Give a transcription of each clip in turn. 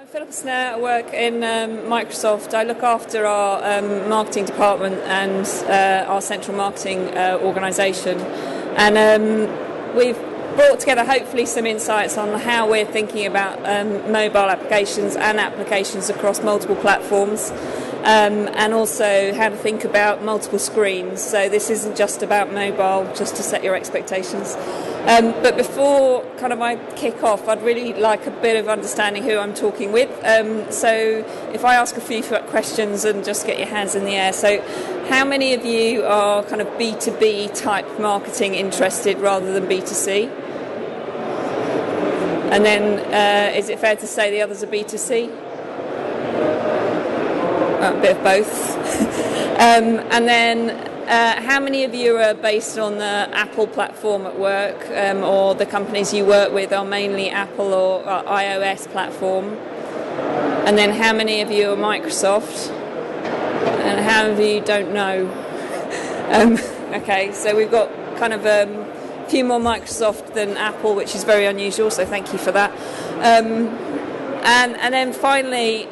I'm Philippa Snare. I work in Microsoft. I look after our marketing department and our central marketing organisation. And we've brought together hopefully some insights on how we're thinking about mobile applications and applications across multiple platforms. And also how to think about multiple screens. So this isn't just about mobile, just to set your expectations. But before I kick off, I'd really like a bit of understanding who I'm talking with. So if I ask a few questions and just get your hands in the air. So how many of you are kind of B2B type marketing interested rather than B2C? And then is it fair to say the others are B2C? A bit of both. And then how many of you are based on the Apple platform at work, or the companies you work with are mainly Apple or iOS platform? And then how many of you are Microsoft? And how many of you don't know? Okay, so we've got kind of a few more Microsoft than Apple, which is very unusual, so thank you for that. And then finally,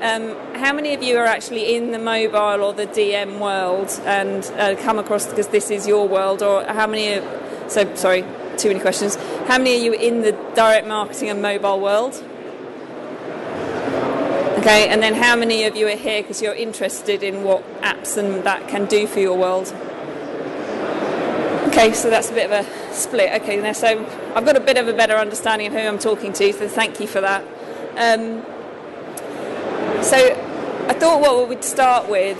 how many of you are actually in the mobile or the DM world and come across, because this is your world, or how many sorry, too many questions. How many are you in the direct marketing and mobile world? Okay, and then how many of you are here because you're interested in what apps and that can do for your world? Okay, so that's a bit of a split. Okay, so I've got a bit of a better understanding of who I'm talking to, so thank you for that. So I thought what we'd start with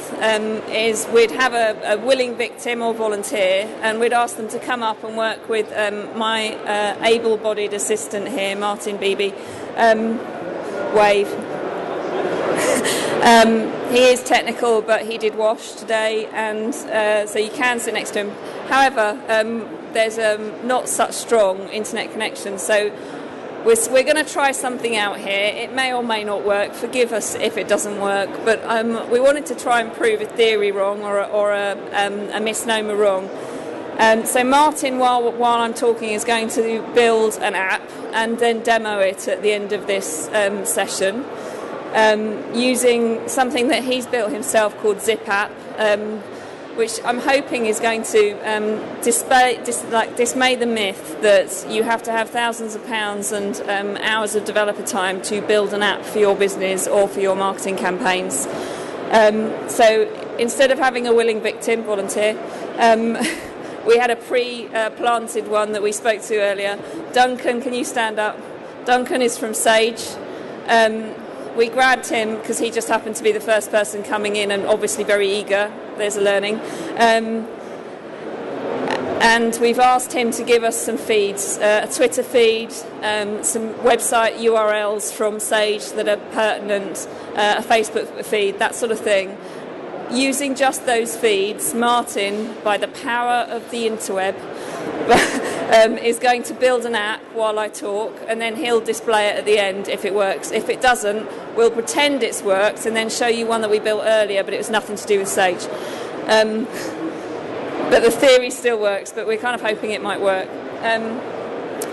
is we'd have a willing victim or volunteer, and we'd ask them to come up and work with my able-bodied assistant here, Martin Beebe. Wave. He is technical, but he did wash today, and so you can sit next to him. However, there's not such strong internet connection, so we're going to try something out here. It may or may not work. Forgive us if it doesn't work. But we wanted to try and prove a theory wrong or a misnomer wrong. So Martin, while I'm talking, is going to build an app and then demo it at the end of this session using something that he's built himself called Zip App, which I'm hoping is going to dismay the myth that you have to have thousands of pounds and hours of developer time to build an app for your business or for your marketing campaigns. So instead of having a willing victim volunteer, we had a pre-planted one that we spoke to earlier. Duncan, can you stand up? Duncan is from Sage. We grabbed him because he just happened to be the first person coming in and obviously very eager. There's a learning. And we've asked him to give us some feeds, a Twitter feed, some website URLs from Sage that are pertinent, a Facebook feed, that sort of thing. Using just those feeds, Martin, by the power of the interweb, is going to build an app while I talk, and then he'll display it at the end if it works. If it doesn't, we'll pretend it's worked and then show you one that we built earlier, but it was nothing to do with Sage. But the theory still works, but we're kind of hoping it might work.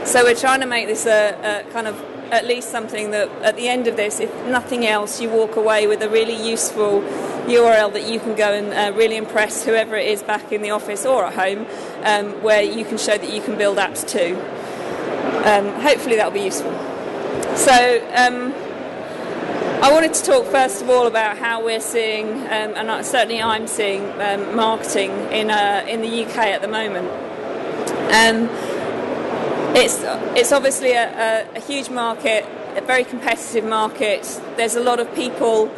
So we're trying to make this a kind of at least something that at the end of this, if nothing else, you walk away with a really useful URL that you can go and really impress whoever it is back in the office or at home, where you can show that you can build apps too. Hopefully that'll be useful. So I wanted to talk first of all about how we're seeing, and certainly I'm seeing, marketing in the UK at the moment. It's obviously a huge market, a very competitive market. There's a lot of people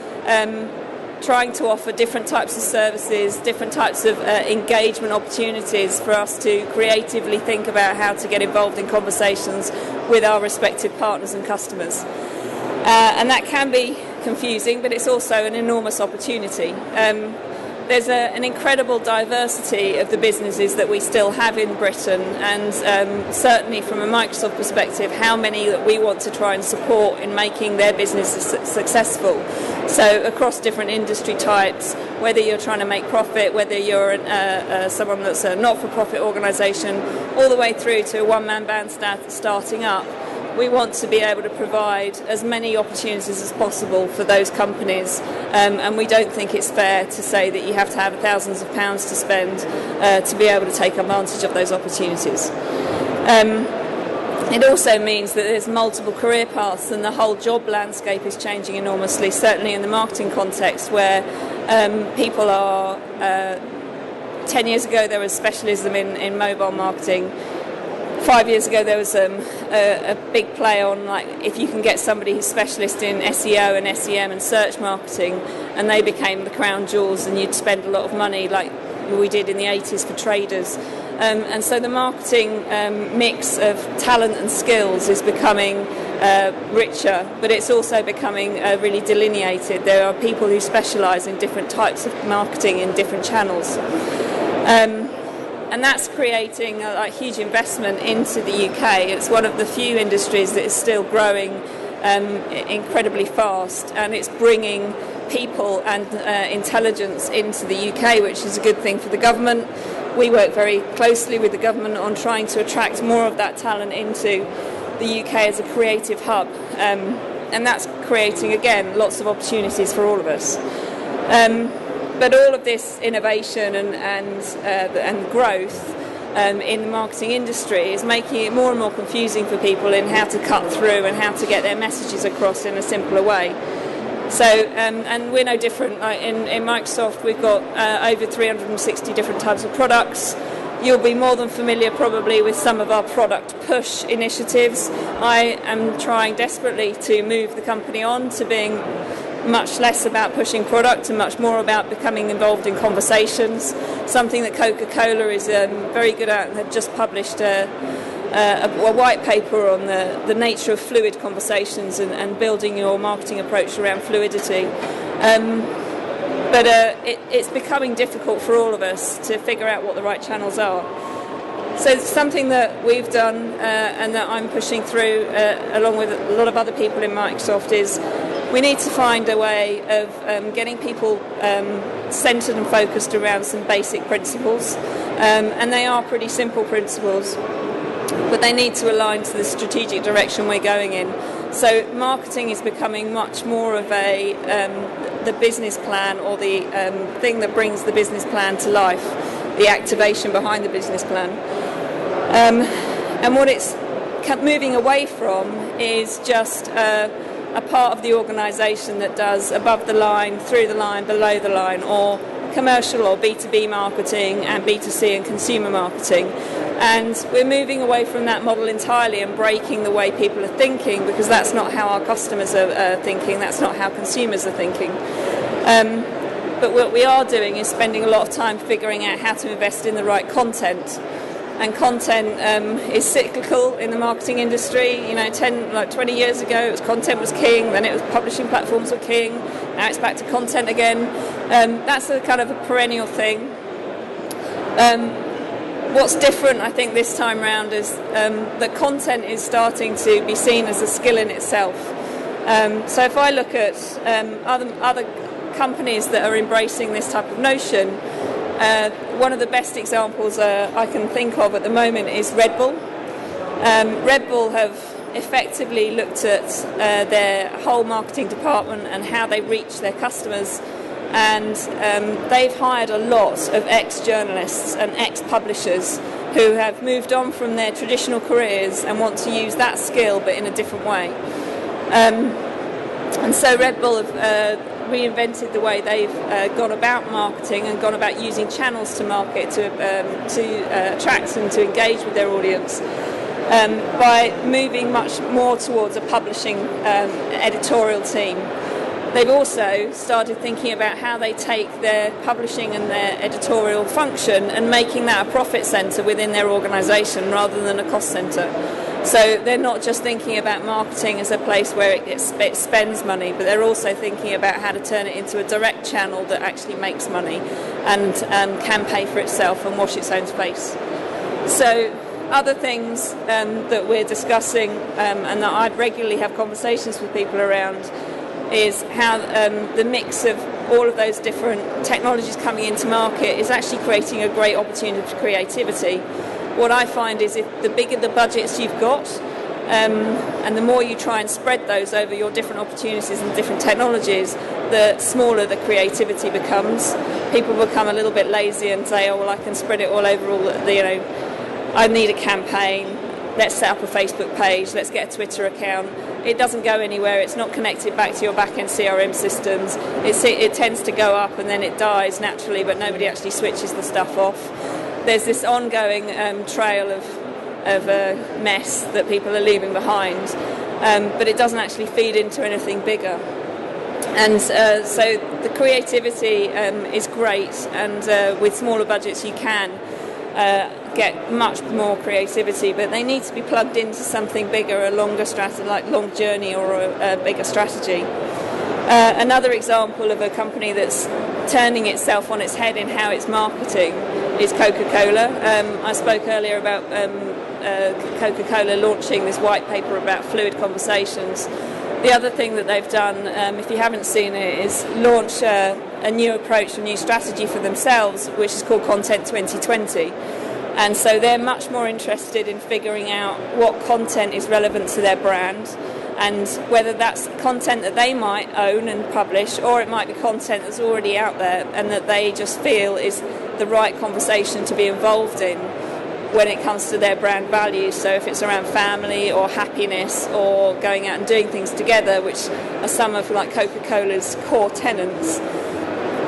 trying to offer different types of services, different types of engagement opportunities for us to creatively think about how to get involved in conversations with our respective partners and customers. And that can be confusing, but it's also an enormous opportunity. There's an incredible diversity of the businesses that we still have in Britain, and certainly from a Microsoft perspective, how many that we want to try and support in making their businesses successful. So across different industry types, whether you're trying to make profit, whether you're someone that's a not-for-profit organisation, all the way through to a one-man band starting up, we want to be able to provide as many opportunities as possible for those companies, and we don't think it's fair to say that you have to have thousands of pounds to spend to be able to take advantage of those opportunities. It also means that there's multiple career paths, and the whole job landscape is changing enormously, certainly in the marketing context, where people are 10 years ago there was specialism in mobile marketing. 5 years ago there was a big play on, like, if you can get somebody who's specialist in SEO and SEM and search marketing, and they became the crown jewels, and you'd spend a lot of money like we did in the 80s for traders. And so the marketing mix of talent and skills is becoming richer, but it's also becoming really delineated. There are people who specialise in different types of marketing in different channels. And that's creating a huge investment into the UK. It's one of the few industries that is still growing incredibly fast, and it's bringing people and intelligence into the UK, which is a good thing for the government. We work very closely with the government on trying to attract more of that talent into the UK as a creative hub, and that's creating, again, lots of opportunities for all of us. But all of this innovation and growth in the marketing industry is making it more and more confusing for people in how to cut through and how to get their messages across in a simpler way. So, and we're no different. In Microsoft, we've got over 360 different types of products. You'll be more than familiar probably with some of our product push initiatives. I am trying desperately to move the company on to being much less about pushing product and much more about becoming involved in conversations, something that CocaCola is very good at, and have just published a white paper on the nature of fluid conversations and building your marketing approach around fluidity. But it's becoming difficult for all of us to figure out what the right channels are. So something that we've done and that I'm pushing through along with a lot of other people in Microsoft is we need to find a way of getting people centred and focused around some basic principles. And they are pretty simple principles, but they need to align to the strategic direction we're going in. So marketing is becoming much more of the business plan, or the thing that brings the business plan to life, the activation behind the business plan. And what it's moving away from is just a part of the organisation that does above the line, through the line, below the line, or commercial or B2B marketing and B2C and consumer marketing. And we're moving away from that model entirely and breaking the way people are thinking, because that's not how our customers are thinking, that's not how consumers are thinking. But what we are doing is spending a lot of time figuring out how to invest in the right content. And content is cyclical in the marketing industry. 20 years ago, content was king, then it was publishing platforms were king, now it's back to content again. That's a kind of a perennial thing. What's different, I think, this time round is that content is starting to be seen as a skill in itself. So if I look at other companies that are embracing this type of notion, one of the best examples I can think of at the moment is Red Bull. Red Bull have effectively looked at their whole marketing department and how they reach their customers, and they've hired a lot of ex-journalists and ex-publishers who have moved on from their traditional careers and want to use that skill but in a different way. And so Red Bull have reinvented the way they've gone about marketing and gone about using channels to market to attract and to engage with their audience by moving much more towards a publishing editorial team. They've also started thinking about how they take their publishing and their editorial function and making that a profit centre within their organisation rather than a cost centre. So they're not just thinking about marketing as a place where it spends money, but they're also thinking about how to turn it into a direct channel that actually makes money and can pay for itself and wash its own face. So other things that we're discussing and that I regularly have conversations with people around is how the mix of all of those different technologies coming into market is actually creating a great opportunity for creativity. What I find is if the bigger the budgets you've got, And the more you try and spread those over your different opportunities and different technologies, the smaller the creativity becomes. People become a little bit lazy and say, oh, well, I can spread it all over all the I need a campaign, let's set up a Facebook page, let's get a Twitter account. It doesn't go anywhere, it's not connected back to your back-end CRM systems. It tends to go up and then it dies naturally, but nobody actually switches the stuff off. There's this ongoing trail of mess that people are leaving behind, but it doesn't actually feed into anything bigger. And so the creativity is great, and with smaller budgets you can get much more creativity, but they need to be plugged into something bigger, a longer strategy, like long journey, or a bigger strategy. Another example of a company that's turning itself on its head in how it's marketing is CocaCola. I spoke earlier about CocaCola launching this white paper about fluid conversations. The other thing that they've done, if you haven't seen it, is launch a new approach, a new strategy for themselves, which is called Content 2020. And so they're much more interested in figuring out what content is relevant to their brand, and whether that's content that they might own and publish, or it might be content that's already out there and that they just feel is the right conversation to be involved in when it comes to their brand values. So if it's around family or happiness or going out and doing things together, which are some of like Coca-Cola's core tenets,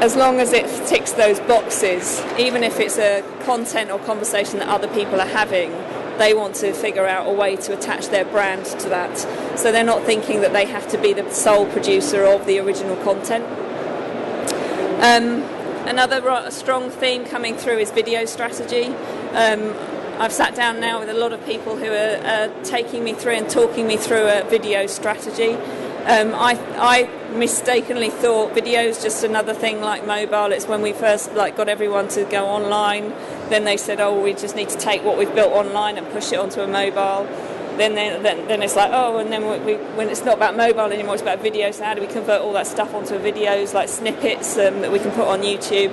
as long as it ticks those boxes, even if it's a content or conversation that other people are having, they want to figure out a way to attach their brand to that. So they're not thinking that they have to be the sole producer of the original content. Another strong theme coming through is video strategy. I've sat down now with a lot of people who are taking me through and talking me through a video strategy. I mistakenly thought video is just another thing like mobile. It's when we first got everyone to go online. Then they said, oh, we just need to take what we've built online and push it onto a mobile. Then it's like, oh, and then when it's not about mobile anymore, it's about video. So how do we convert all that stuff onto videos, like snippets that we can put on YouTube?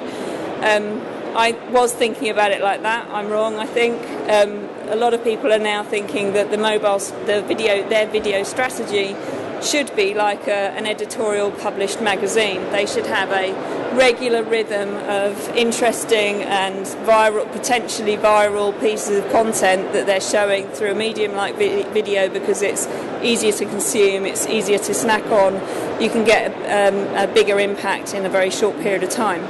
I was thinking about it like that. I'm wrong, I think. A lot of people are now thinking that their video strategy should be like an editorial published magazine. They should have a regular rhythm of interesting and potentially viral pieces of content that they're showing through a medium like video, because it's easier to consume, it's easier to snack on. You can get a bigger impact in a very short period of time.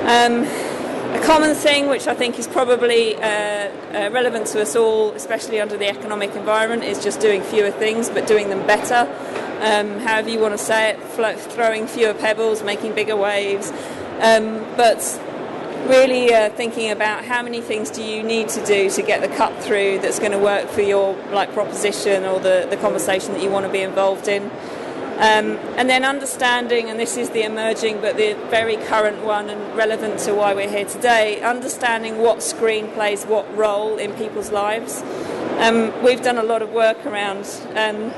A common thing, which I think is probably relevant to us all, especially under the economic environment, is just doing fewer things but doing them better. However you want to say it, throwing fewer pebbles, making bigger waves. But really thinking about how many things do you need to do to get the cut through that's going to work for your proposition or the conversation that you want to be involved in. And then understanding, and this is the emerging but the very current one and relevant to why we're here today, understanding what screen plays what role in people's lives. We've done a lot of work around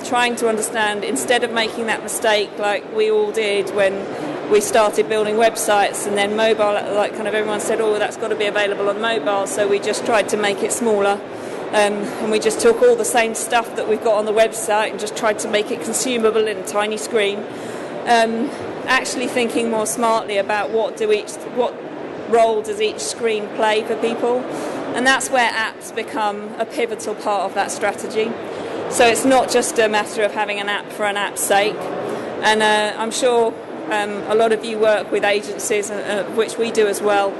trying to understand, instead of making that mistake like we all did when we started building websites, and then mobile, everyone said, oh, that's got to be available on mobile, so we just tried to make it smaller. And we just took all the same stuff that we've got on the website and just tried to make it consumable in a tiny screen. Actually thinking more smartly about what role does each screen play for people, and that's where apps become a pivotal part of that strategy. So it's not just a matter of having an app for an app's sake. And I'm sure a lot of you work with agencies, which we do as well.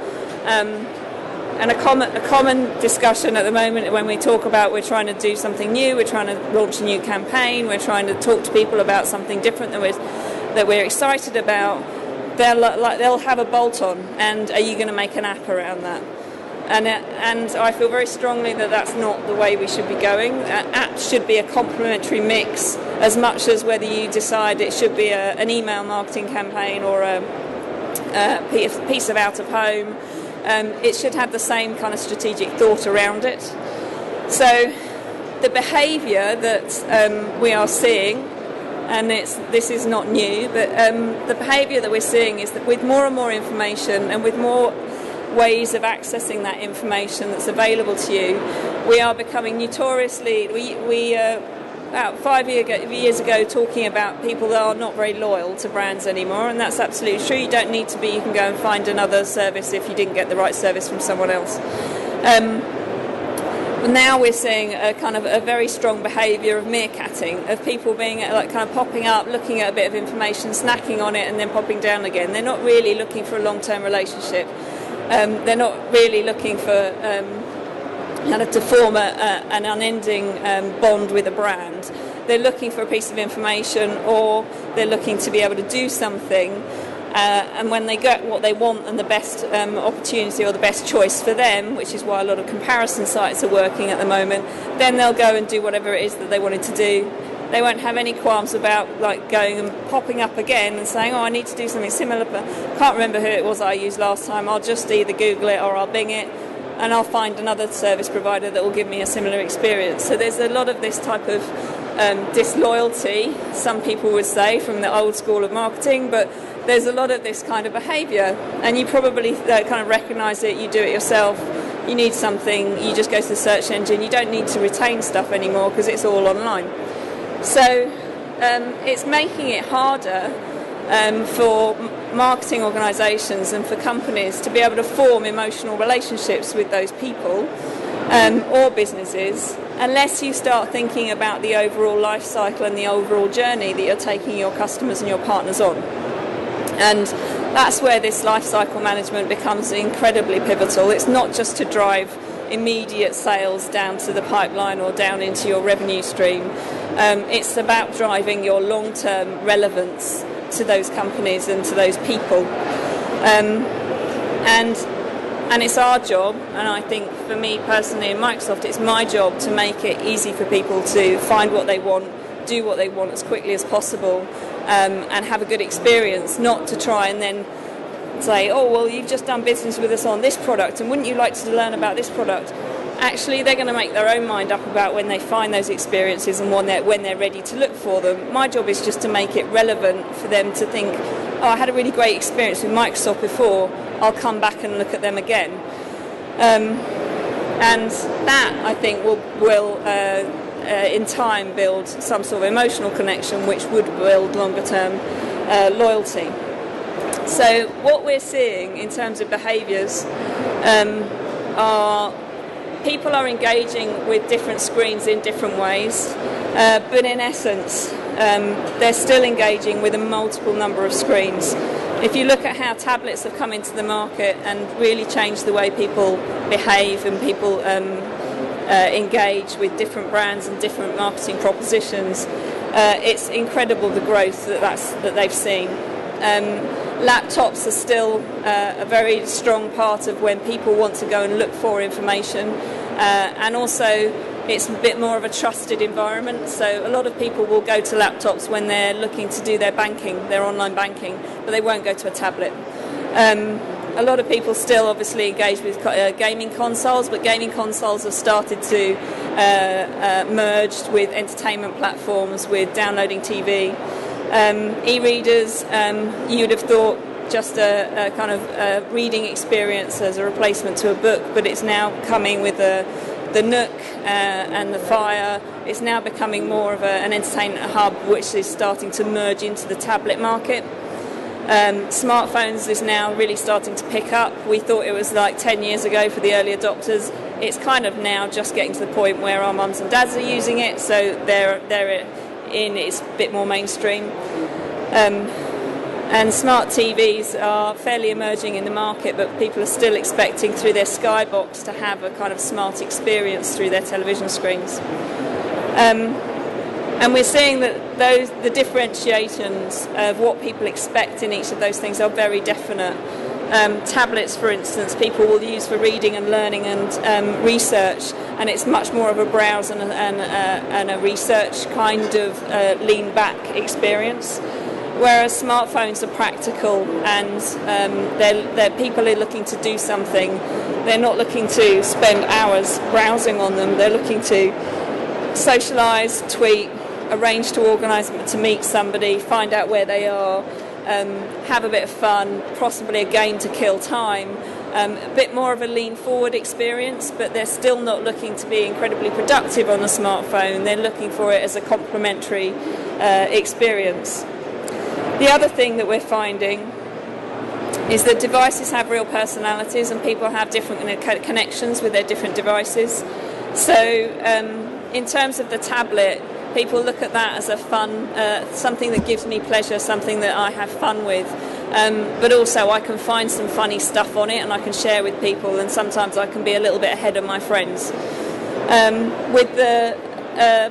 And a common discussion at the moment when we talk about we're trying to do something new, we're trying to launch a new campaign, we're trying to talk to people about something different that we're excited about, they'll have a bolt-on, and are you going to make an app around that? And I feel very strongly that that's not the way we should be going. Apps should be a complementary mix, as much as whether you decide it should be an email marketing campaign or a piece of out-of-home. It should have the same kind of strategic thought around it. So the behaviour that we are seeing, and this is not new, but the behaviour that we're seeing is that with more and more information and with more ways of accessing that information that's available to you. We are becoming notoriously, about 5 years ago, talking about people that are not very loyal to brands anymore, and that's absolutely true. You don't need to be. You can go and find another service if you didn't get the right service from someone else. Now we're seeing a kind of a very strong behaviour of meerkatting, of people being like kind of popping up, looking at a bit of information, snacking on it, and then popping down again. They're not really looking for a long-term relationship. They're not really looking for kind of to form an unending bond with a brand. They're looking for a piece of information, or they're looking to be able to do something. And when they get what they want and the best opportunity or the best choice for them, which is why a lot of comparison sites are working at the moment, then they'll go and do whatever it is that they wanted to do. They won't have any qualms about like going and popping up again and saying, oh, I need to do something similar, but I can't remember who it was I used last time. I'll just either Google it or I'll Bing it, and I'll find another service provider that will give me a similar experience. So there's a lot of this type of disloyalty, some people would say, from the old school of marketing, but there's a lot of this kind of behaviour, and you probably kind of recognise it. You do it yourself. You need something, you just go to the search engine. You don't need to retain stuff anymore because it's all online. So it's making it harder for marketing organisations and for companies to be able to form emotional relationships with those people or businesses, unless you start thinking about the overall life cycle and the overall journey that you're taking your customers and your partners on. And that's where this life cycle management becomes incredibly pivotal. It's not just to drive immediate sales down to the pipeline or down into your revenue stream. It's about driving your long-term relevance to those companies and to those people. And it's our job, and I think for me personally in Microsoft, it's my job to make it easy for people to find what they want, do what they want as quickly as possible, and have a good experience, not to try and then say, oh, well, you've just done business with us on this product, and wouldn't you like to learn about this product? Actually, they're going to make their own mind up about when they find those experiences and when they're ready to look for them. My job is just to make it relevant for them to think, oh, I had a really great experience with Microsoft before, I'll come back and look at them again. And that, I think, will in time build some sort of emotional connection which would build longer term loyalty. So what we're seeing in terms of behaviours are people are engaging with different screens in different ways, but in essence they're still engaging with a multiple number of screens. If you look at how tablets have come into the market and really changed the way people behave and people engage with different brands and different marketing propositions, it's incredible the growth that they've seen. Laptops are still a very strong part of when people want to go and look for information, and also it's a bit more of a trusted environment, so a lot of people will go to laptops when they're looking to do their banking, their online banking, but they won't go to a tablet. A lot of people still obviously engage with gaming consoles, but gaming consoles have started to merge with entertainment platforms, with downloading TV. E-readers, you would have thought just a kind of reading experience as a replacement to a book, but it's now coming with the Nook and the Fire. It's now becoming more of an entertainment hub which is starting to merge into the tablet market. Smartphones is now really starting to pick up. We thought it was like 10 years ago for the early adopters. It's kind of now just getting to the point where our mums and dads are using it, so they're in, it's a bit more mainstream. And smart TVs are fairly emerging in the market, but people are still expecting through their Skybox to have a kind of smart experience through their television screens. And we're seeing that the differentiations of what people expect in each of those things are very definite. Tablets, for instance, people will use for reading and learning and research, and it's much more of a browse and a research kind of lean-back experience. Whereas smartphones are practical, and they're people are looking to do something. They're not looking to spend hours browsing on them. They're looking to socialise, tweet, arrange to organise to meet somebody, find out where they are, have a bit of fun, possibly a game to kill time, a bit more of a lean-forward experience, but they're still not looking to be incredibly productive on the smartphone. They're looking for it as a complementary experience. The other thing that we're finding is that devices have real personalities, and people have different connections with their different devices. So in terms of the tablet, people look at that as a fun, something that gives me pleasure, something that I have fun with. But also I can find some funny stuff on it and I can share with people, and sometimes I can be a little bit ahead of my friends. With the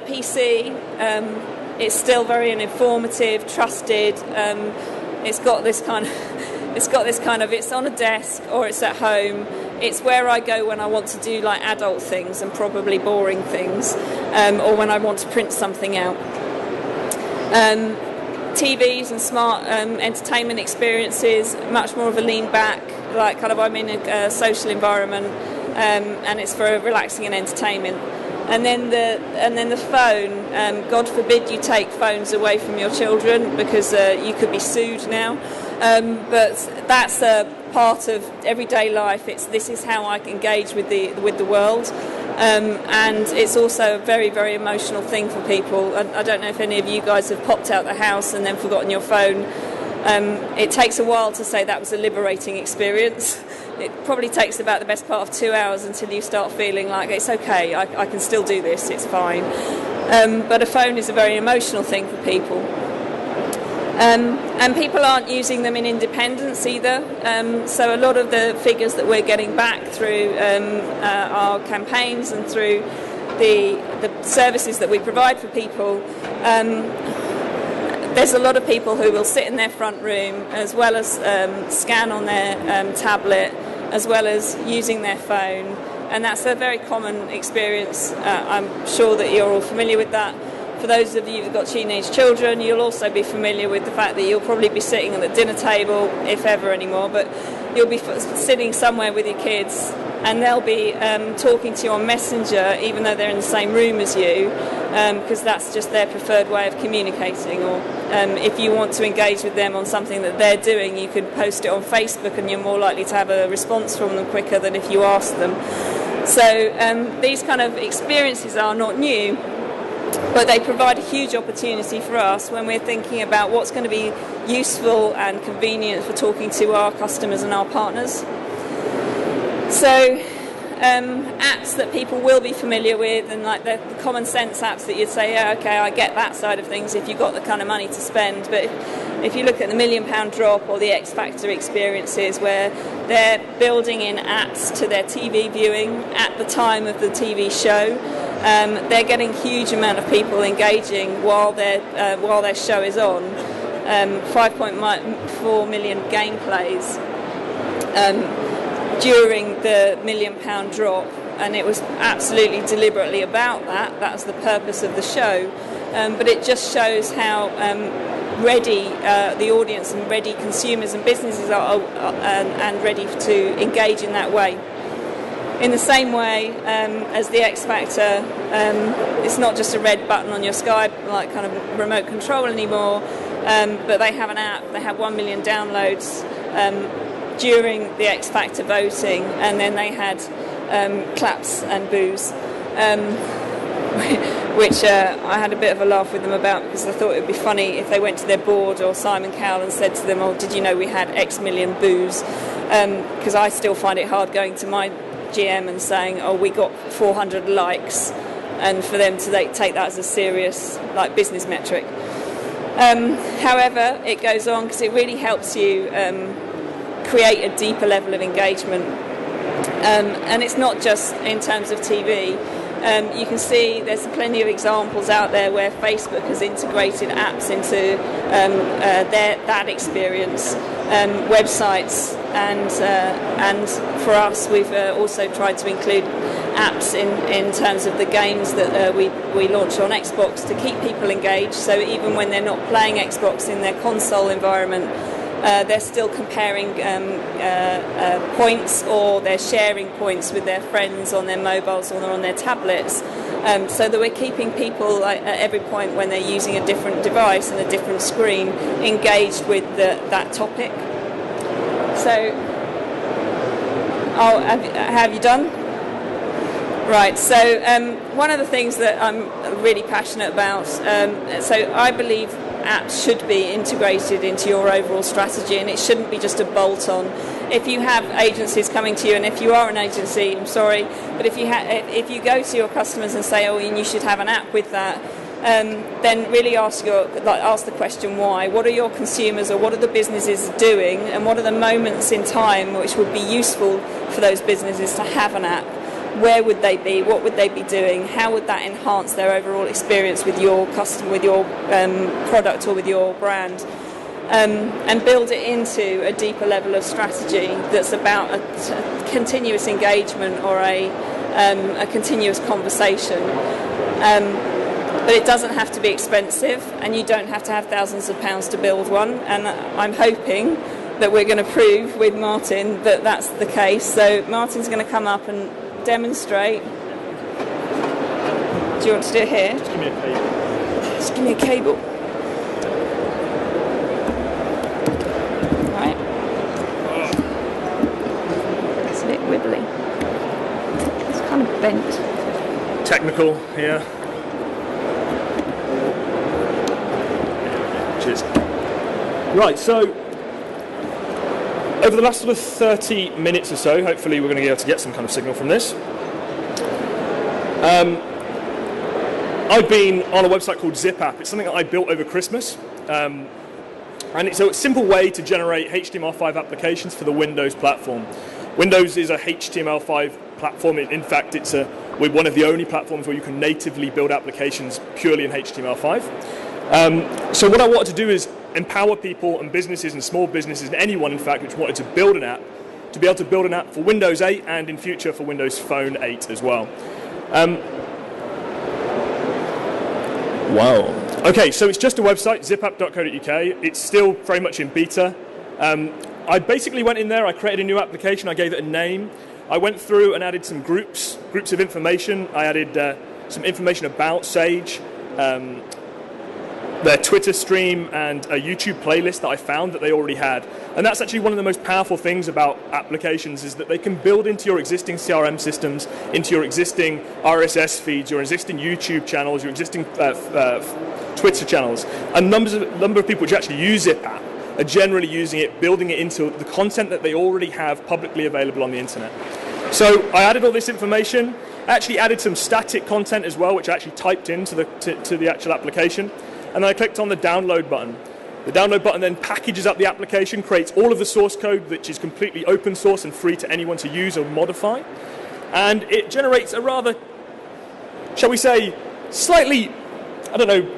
PC, it's still very informative, trusted. It's got this kind of, it's on a desk or it's at home. It's where I go when I want to do like adult things and probably boring things, or when I want to print something out. TVs and smart entertainment experiences, much more of a lean back, like kind of I'm in a social environment, and it's for relaxing and entertainment. And then the phone. God forbid you take phones away from your children, because you could be sued now. But that's a part of everyday life. This is how I engage with the world. And it's also a very, very emotional thing for people. I don't know if any of you guys have popped out the house and then forgotten your phone. It takes a while to say that was a liberating experience. It probably takes about the best part of 2 hours until you start feeling like it's okay, I can still do this, it's fine. But a phone is a very emotional thing for people. And people aren't using them in independence either. So a lot of the figures that we're getting back through our campaigns and through the services that we provide for people, there's a lot of people who will sit in their front room as well as scan on their tablet, as well as using their phone. And that's a very common experience. I'm sure that you're all familiar with that. For those of you who've got teenage children, you'll also be familiar with the fact that you'll probably be sitting at the dinner table, if ever anymore, but you'll be sitting somewhere with your kids and they'll be talking to you on Messenger, even though they're in the same room as you, because that's just their preferred way of communicating. Or if you want to engage with them on something that they're doing, you could post it on Facebook and you're more likely to have a response from them quicker than if you ask them. So these kind of experiences are not new, but they provide a huge opportunity for us when we're thinking about what's going to be useful and convenient for talking to our customers and our partners. So apps that people will be familiar with, and like the common sense apps that you'd say, yeah, okay, I get that side of things if you've got the kind of money to spend. But if you look at the £1 Million Drop or the XFactor experiences, where they're building in apps to their TV viewing at the time of the TV show, they're getting a huge amount of people engaging while their show is on. 5.4 million gameplays during the £1 Million Drop, and it was absolutely deliberately about that. That's the purpose of the show. But it just shows how ready the audience and ready consumers and businesses are and ready to engage in that way. In the same way as the XFactor, it's not just a red button on your Skype, like kind of remote control anymore, but they have an app, they have 1 million downloads during the XFactor voting, and then they had claps and boos, which I had a bit of a laugh with them about, because I thought it would be funny if they went to their board or Simon Cowell and said to them, oh, did you know we had X million boos? Because I still find it hard going to my GM and saying, oh, we got 400 likes, and for them to take that as a serious business metric. However, it goes on because it really helps you create a deeper level of engagement, and it's not just in terms of TV. You can see there's plenty of examples out there where Facebook has integrated apps into that experience, websites, and for us we've also tried to include apps in terms of the games that we launch on Xbox to keep people engaged. So even when they're not playing Xbox in their console environment, they're still comparing points, or they're sharing points with their friends on their mobiles or on their tablets, so that we're keeping people at every point when they're using a different device and a different screen engaged with that topic. So Oh, have you done? Right, so one of the things that I'm really passionate about, so I believe apps should be integrated into your overall strategy, and it shouldn't be just a bolt-on. If you have agencies coming to you, and if you are an agency, I'm sorry, but if you go to your customers and say, oh, and you should have an app with that, then really ask the question why. What are your consumers, or what are the businesses doing, and what are the moments in time which would be useful for those businesses to have an app? Where would they be? What would they be doing? How would that enhance their overall experience with your customer, with your product, or with your brand? And build it into a deeper level of strategy that's about a continuous engagement or a continuous conversation. But it doesn't have to be expensive, and you don't have to have thousands of pounds to build one. And I'm hoping that we're going to prove with Martin that that's the case. So Martin's going to come up and demonstrate. Do you want to do it here? Just give me a cable. Just give me a cable. Right. It's a bit wibbly. It's kind of bent. Technical here. Cheers. Right, so over the last sort of 30 minutes or so, hopefully we're going to be able to get some kind of signal from this. I've been on a website called ZipApp. It's something that I built over Christmas. And it's a simple way to generate HTML5 applications for the Windows platform. Windows is a HTML5 platform. In fact, we're one of the only platforms where you can natively build applications purely in HTML5. So what I wanted to do is empower people and businesses and small businesses and anyone, in fact, which wanted to build an app, to be able to build an app for Windows 8 and in future for Windows Phone 8 as well. Wow. Okay, so it's just a website, zipapp.co.uk. It's still very much in beta. I basically went in there, I created a new application, I gave it a name. I went through and added some groups of information. I added some information about Sage, their Twitter stream, and a YouTube playlist that I found that they already had. And that's actually one of the most powerful things about applications, is that they can build into your existing CRM systems, into your existing RSS feeds, your existing YouTube channels, your existing Twitter channels. And number of people which actually use ZipApp are generally using it, building it into the content that they already have publicly available on the internet. So I added all this information. I actually added some static content as well, which I actually typed into the actual application. And then I clicked on the download button. The download button then packages up the application, creates all of the source code, which is completely open source and free to anyone to use or modify. And it generates a rather, shall we say, slightly,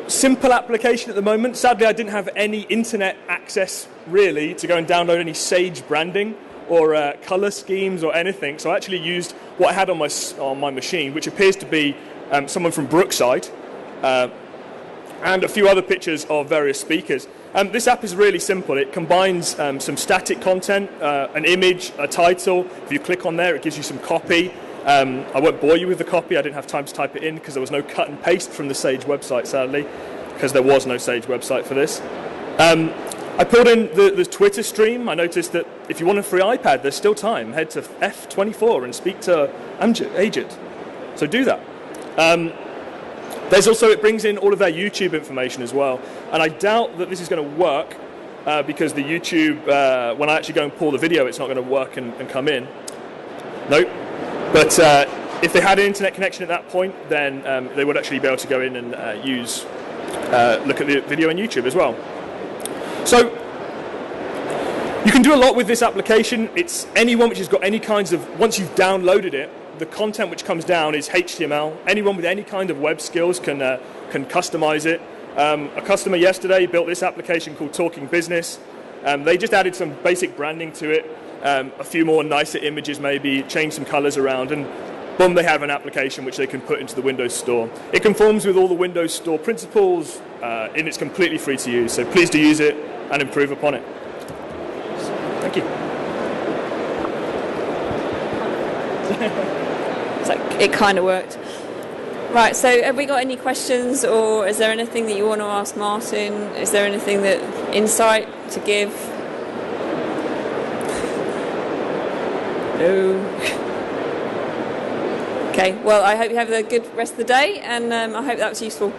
simple application at the moment. Sadly, I didn't have any internet access, really, to go and download any Sage branding or color schemes or anything. So I actually used what I had on my machine, which appears to be someone from Brookside, and a few other pictures of various speakers. This app is really simple. It combines some static content, an image, a title. If you click on there, it gives you some copy. I won't bore you with the copy. I didn't have time to type it in because there was no cut and paste from the Sage website, sadly, because there was no Sage website for this. I pulled in the Twitter stream. I noticed that if you want a free iPad, there's still time. Head to F24 and speak to Agent. So do that. It brings in all of their YouTube information as well. And I doubt that this is going to work because the YouTube, when I actually go and pull the video, it's not going to work and come in. Nope. But if they had an internet connection at that point, then they would actually be able to go in and look at the video on YouTube as well. So you can do a lot with this application. It's anyone which has got any kinds of, once you've downloaded it, the content which comes down is HTML. Anyone with any kind of web skills can customize it. A customer yesterday built this application called Talking Business. They just added some basic branding to it, a few more nicer images maybe, changed some colors around, and boom, they have an application which they can put into the Windows Store. It conforms with all the Windows Store principles, and it's completely free to use. So please do use it and improve upon it. Thank you. So it kind of worked. Right, so have we got any questions, or is there anything that you want to ask Martin? Is there anything insight to give? No. Okay, well, I hope you have a good rest of the day, and I hope that was useful.